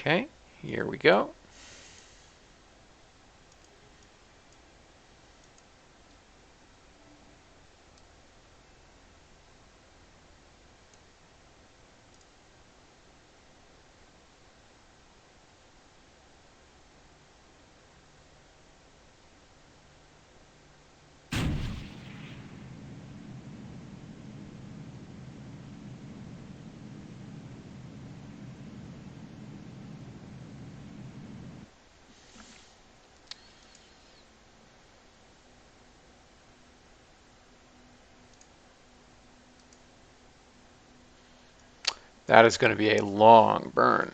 Okay, here we go. That is going to be a long burn.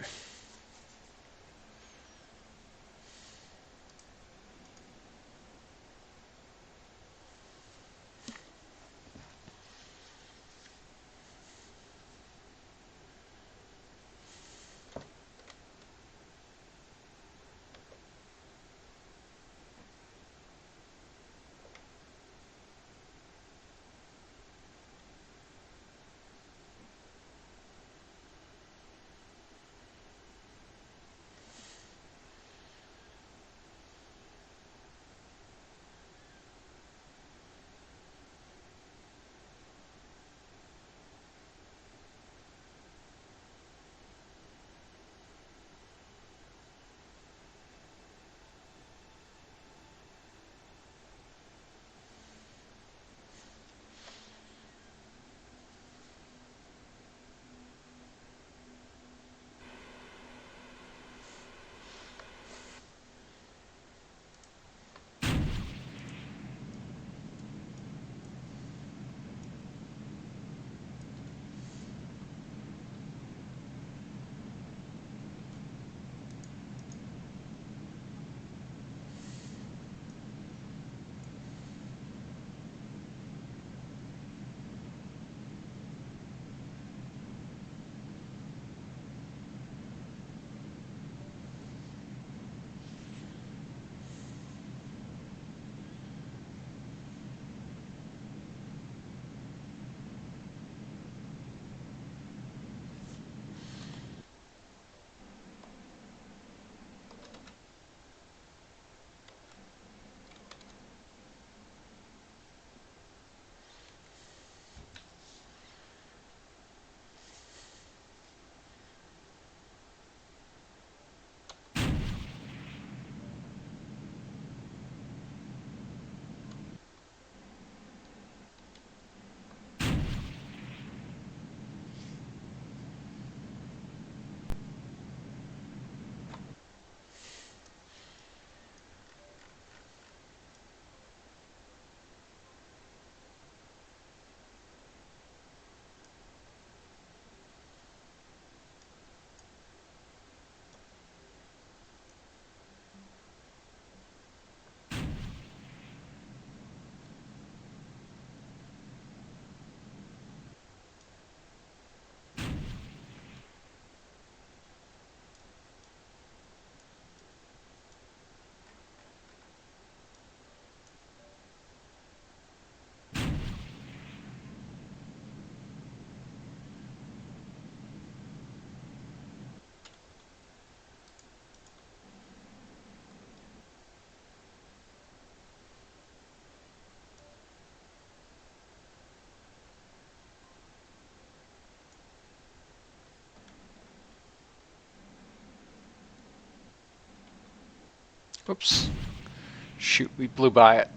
Oops. Shoot, we blew by it.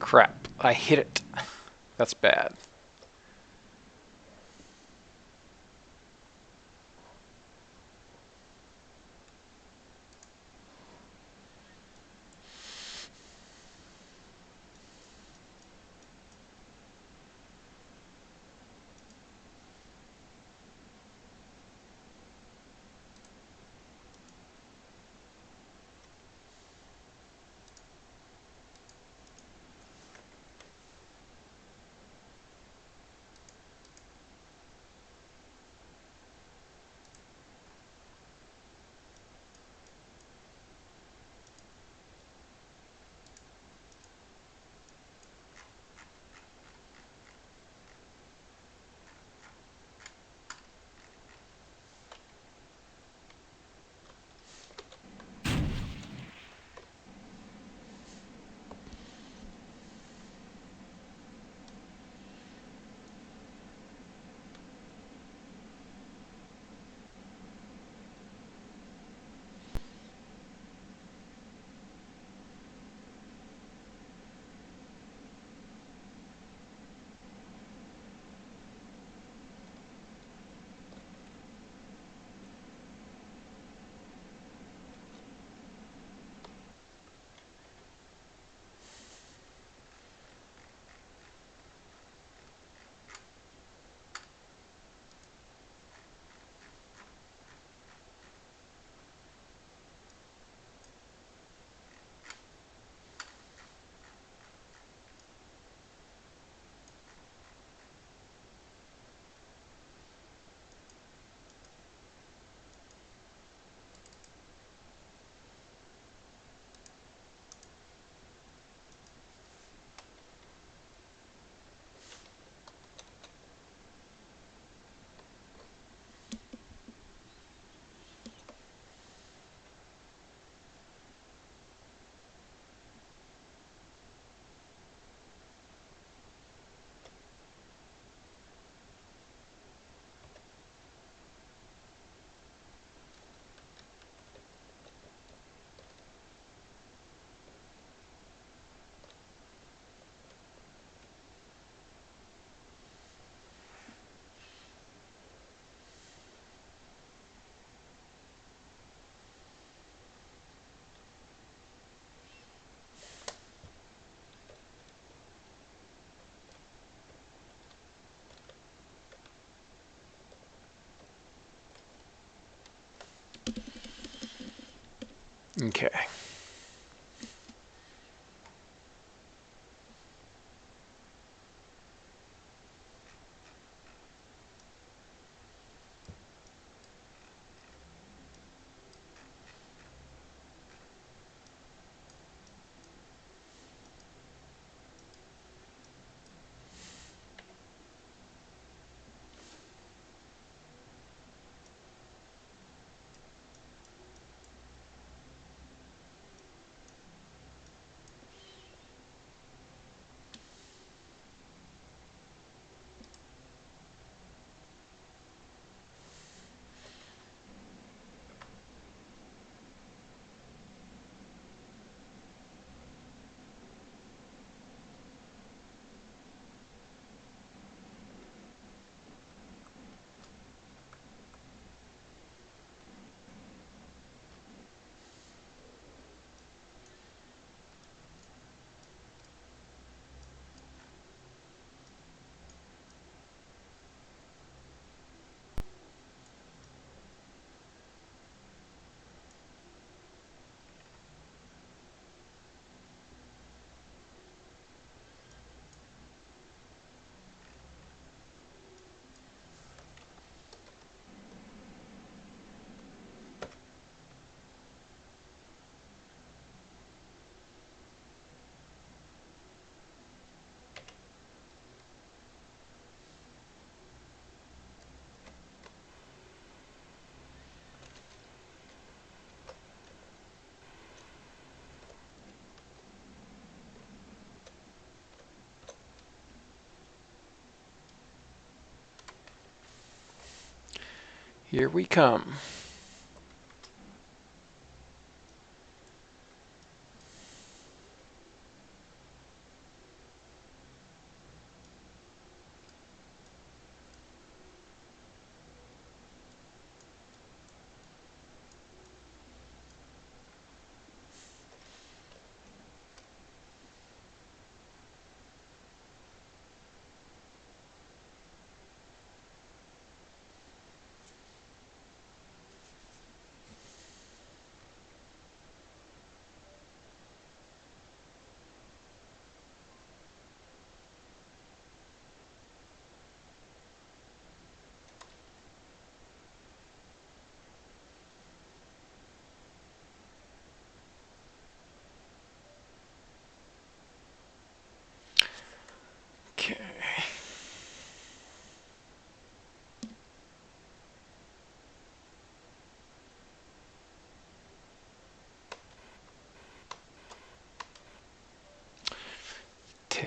Crap, I hit it. That's bad. Okay. Here we come.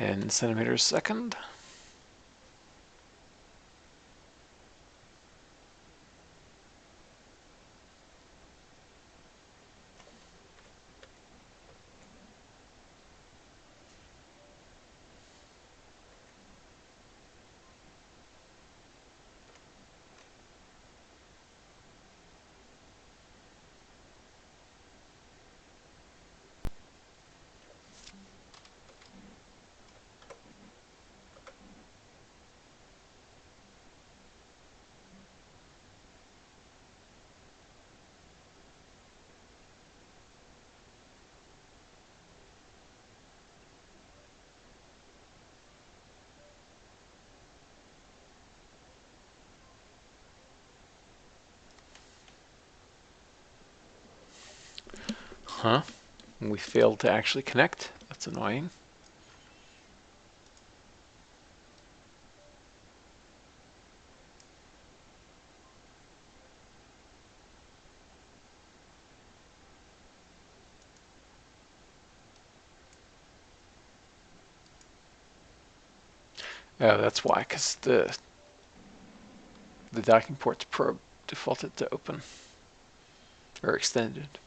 10 centimeters a second. Huh? We failed to actually connect. That's annoying. Oh, that's why, because the docking port's probe defaulted to open or extended.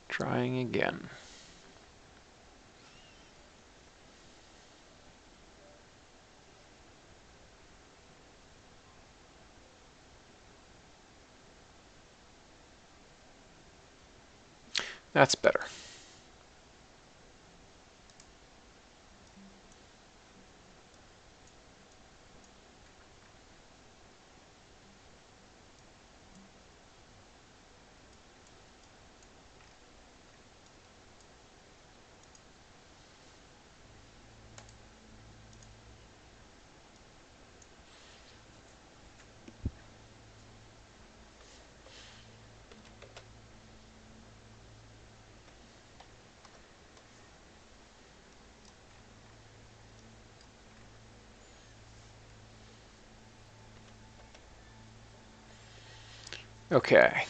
Trying again. That's better. Okay.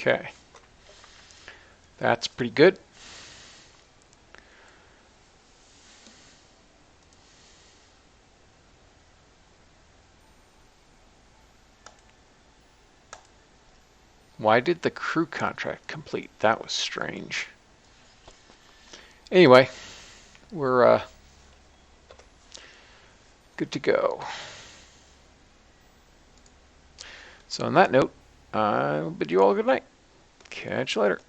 Okay. That's pretty good. Why did the crew contract complete? That was strange. Anyway, we're good to go. So on that note, I will bid you all a good night. Catch you later.